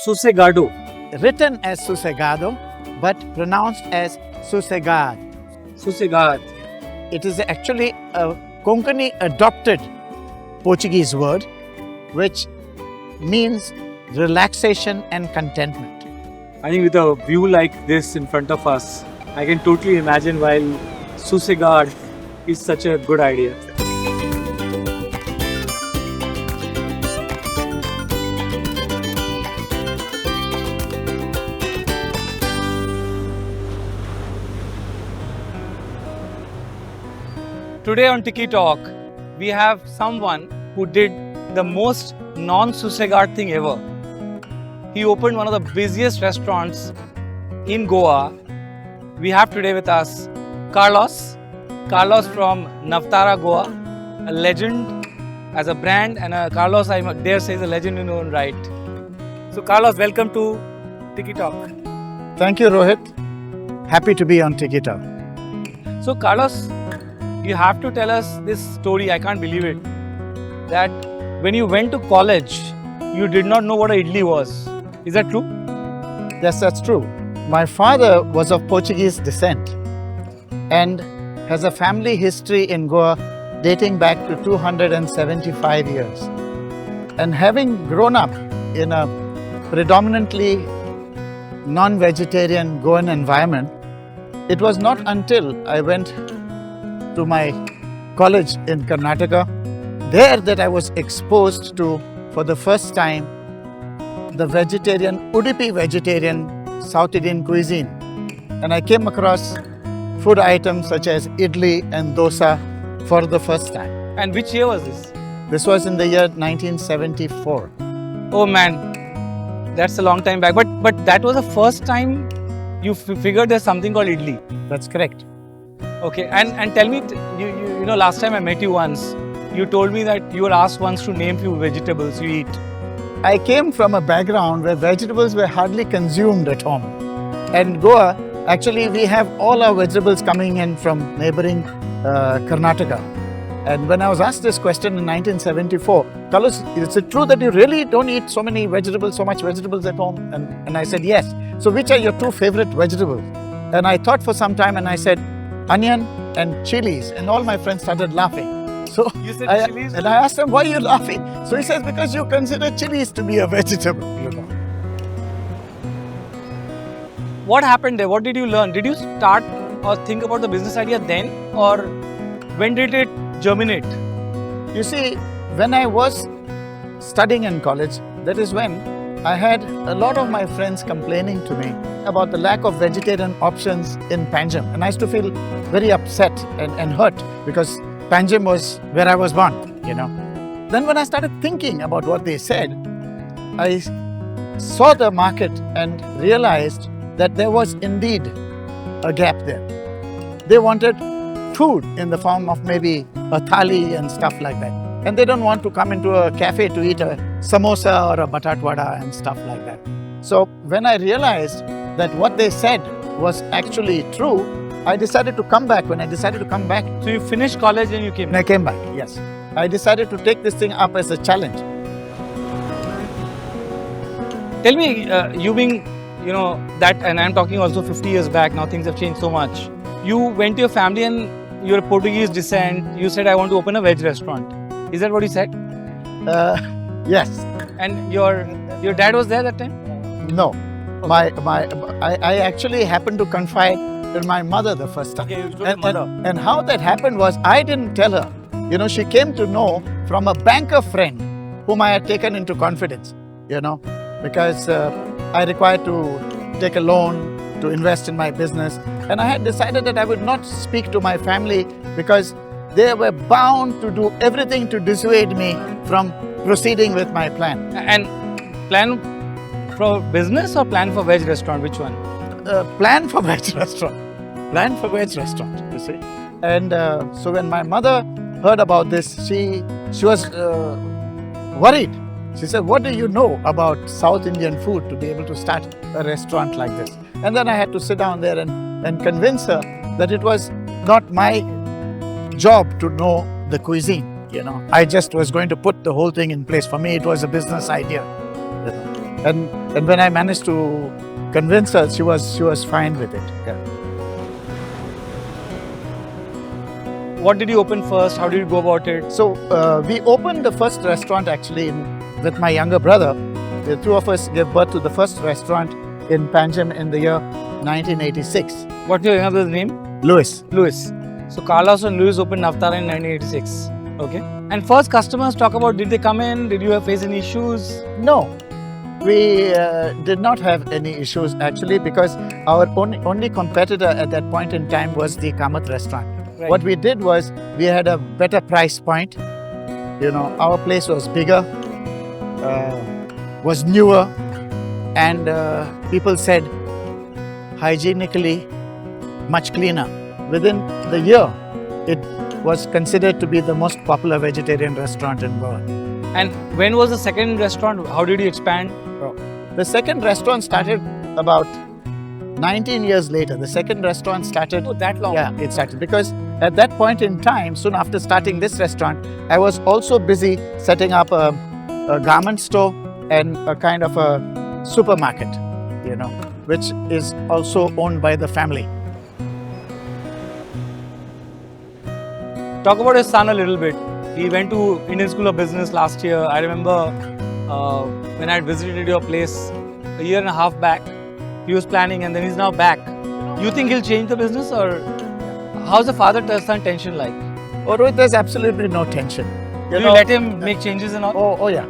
Sossegado. Written as Sossegado, but pronounced as Sossegad. Sossegado. It is actually a Konkani adopted Portuguese word which means relaxation and contentment. I think with a view like this in front of us, I can totally imagine why Sossegado is such a good idea. Today on Tikki Talk, we have someone who did the most non-Sossegado thing ever. He opened one of the busiest restaurants in Goa. We have today with us Carlos. Carlos from Navtara, Goa. A legend as a brand, and Carlos, I dare say, is a legend in his own right. So Carlos, welcome to Tikki Talk. Thank you, Rohit. Happy to be on Tikki Talk. So Carlos, you have to tell us this story, I can't believe it, that when you went to college, you did not know what a idli was. Is that true? Yes, that's true. My father was of Portuguese descent and has a family history in Goa dating back to 275 years. And having grown up in a predominantly non-vegetarian Goan environment, it was not until I went to my college in Karnataka there that I was exposed to, for the first time, the Udupi vegetarian South Indian cuisine. And I came across food items such as idli and dosa for the first time. And which year was this? This was in the year 1974. Oh man, that's a long time back. But that was the first time you figured there's something called idli. That's correct. Okay, and tell me, you know, last time I met you once, you told me that you were asked once to name few vegetables you eat. I came from a background where vegetables were hardly consumed at home. And Goa, actually, we have all our vegetables coming in from neighboring Karnataka. And when I was asked this question in 1974, Carlos, is it true that you really don't eat so much vegetables at home? And I said, yes. So which are your two favorite vegetables? And I thought for some time and I said, onion and chilies. And all my friends started laughing. So You said chilies? And I asked him, why are you laughing? So he says, because you consider chilies to be a vegetable. You know. What happened there? What did you learn? Did you start or think about the business idea then? Or when did it germinate? You see, when I was studying in college, that is when I had a lot of my friends complaining to me about the lack of vegetarian options in Panjim. And I used to feel very upset and hurt because Panjim was where I was born, you know. Then when I started thinking about what they said, I saw the market and realized that there was indeed a gap there. They wanted food in the form of maybe a thali and stuff like that. And they don't want to come into a cafe to eat a samosa or a batat vada and stuff like that. So when I realized that what they said was actually true, I decided to come back. When I decided to come back, So you finished college and you came. when I came back, yes, I decided to take this thing up as a challenge. Tell me, you being, you know, that, and I'm talking also 50 years back, now things have changed so much. You went to your family and you're Portuguese descent. You said, I want to open a veg restaurant. Is that what you said? Yes, And your dad was there that time? no, I actually happened to confide in my mother the first time. Okay, you told your mother. And how that happened was I didn't tell her. You know, she came to know from a banker friend whom I had taken into confidence, you know, because I required to take a loan to invest in my business. And I had decided that I would not speak to my family because they were bound to do everything to dissuade me from proceeding with my plan. And plan for business or plan for veg restaurant? Which one? Plan for veg restaurant. Plan for veg restaurant, you see. And so when my mother heard about this, she was worried. She said, what do you know about South Indian food to be able to start a restaurant like this? And then I had to sit down there and convince her that it was not my job to know the cuisine, you know. I just was going to put the whole thing in place. For me, it was a business idea. You know. And when I managed to convince her, she was fine with it. Yeah. What did you open first? How did you go about it? So we opened the first restaurant actually with my younger brother. The two of us gave birth to the first restaurant in Panjim in the year 1986. What's your younger brother's name? Louis. Louis. So Carlos and Louis opened Navtara in 1986. Okay. And first customers, talk about, did they come in? Did you face any issues? No, we did not have any issues actually, because our only competitor at that point in time was the Kamath restaurant. Right. What we did was we had a better price point. You know, our place was bigger, was newer, and people said hygienically much cleaner. Within the year, it was considered to be the most popular vegetarian restaurant in Goa. And when was the second restaurant? How did you expand? The second restaurant started about 19 years later. The second restaurant started. Oh, that long? Yeah, it started because at that point in time, soon after starting this restaurant, I was also busy setting up a garment store and a kind of a supermarket, you know, which is also owned by the family. Talk about his son a little bit. He went to Indian School of Business last year. I remember when I had visited your place a year and a half back, he was planning and then he's now back. You think he'll change the business, or how's the father-son tension like? Oh, Rohit, there's absolutely no tension. You let him make changes and all? Oh yeah.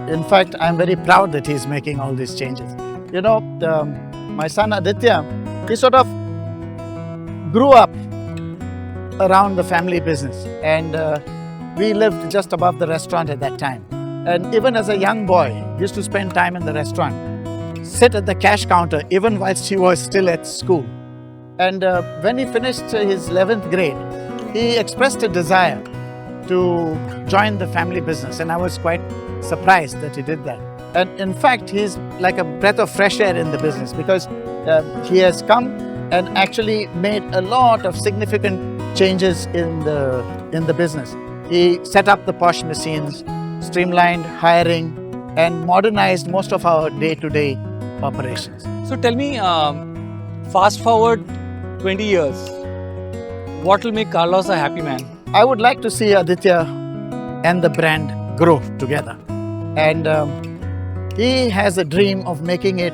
In fact, I'm very proud that he's making all these changes. You know, my son Aditya, he sort of grew up around the family business, and we lived just above the restaurant at that time. And even as a young boy, he used to spend time in the restaurant, sit at the cash counter even whilst he was still at school. And when he finished his 11th grade, he expressed a desire to join the family business, and I was quite surprised that he did that. And in fact, he's like a breath of fresh air in the business, because he has come and actually made a lot of significant changes in the business. He set up the posh machines, streamlined hiring, and modernized most of our day-to-day operations. So tell me, fast forward 20 years, what will make Carlos a happy man? I would like to see Aditya and the brand grow together. And he has a dream of making it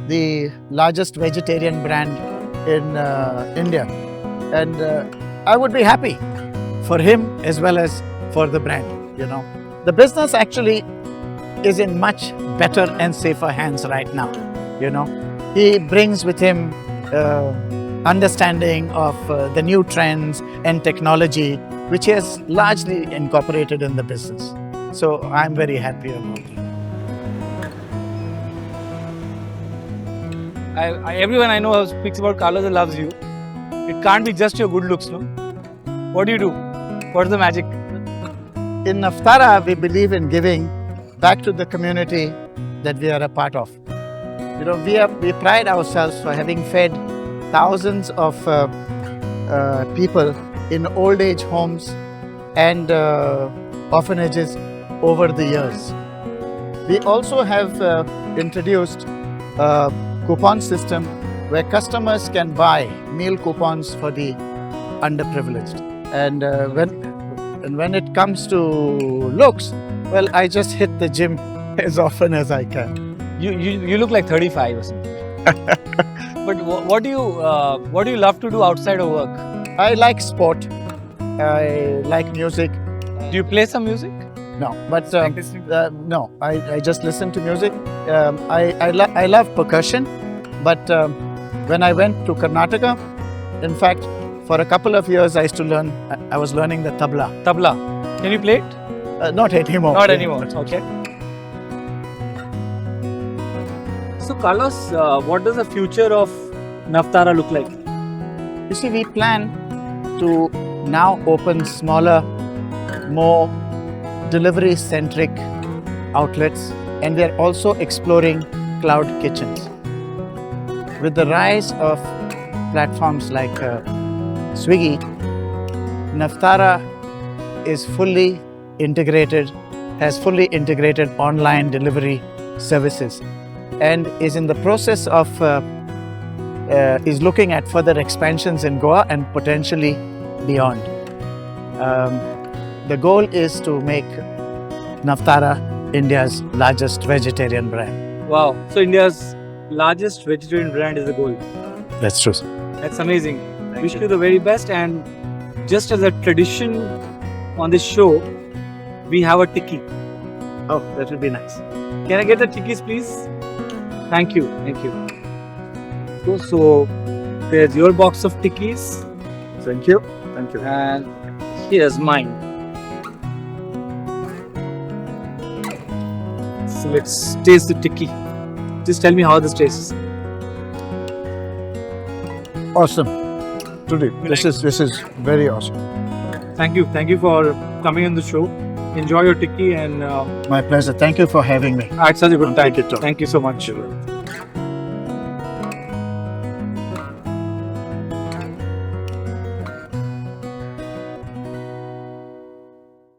the largest vegetarian brand in India. And I would be happy for him as well as for the brand, you know. The business actually is in much better and safer hands right now, you know. He brings with him understanding of the new trends and technology, which he has largely incorporated in the business. So I'm very happy about it. Everyone I know who speaks about Carlos and loves you. It can't be just your good looks, no? What do you do? What's the magic? In Navtara, we believe in giving back to the community that we are a part of. You know, we pride ourselves for having fed thousands of people in old age homes and orphanages over the years. We also have introduced a coupon system where customers can buy meal coupons for the underprivileged. And when it comes to looks, well, I just hit the gym as often as I can. You look like 35 or something. But what do you love to do outside of work? I like sport. I like music. Do you play some music? No, but no, I just listen to music. I love percussion, but when I went to Karnataka, in fact, for a couple of years I used to learn. I was learning the tabla. Tabla. Can you play it? Not anymore. Not anymore. Okay. So Carlos, what does the future of Navtara look like? You see, we plan to now open smaller, more delivery-centric outlets, and we are also exploring cloud kitchens. With the rise of platforms like Swiggy, Navtara is fully integrated, has fully integrated online delivery services and is in the process of is looking at further expansions in Goa and potentially beyond. The goal is to make Navtara India's largest vegetarian brand. Wow. So India's largest vegetarian brand is the goal. That's true. That's amazing. Wish you the very best. And just as a tradition on this show, we have a Tikki. Oh, that would be nice. Can I get the Tikkis, please? Thank you. Thank you. So there's your box of Tikkis. Thank you. Thank you. And here's mine. So let's taste the Tikki. Just tell me how this tastes. Awesome. Today, this is very awesome. Thank you. Thank you for coming on the show. Enjoy your Tikki and My pleasure. Thank you for having me. I had such a good time. Take it. Thank you so much.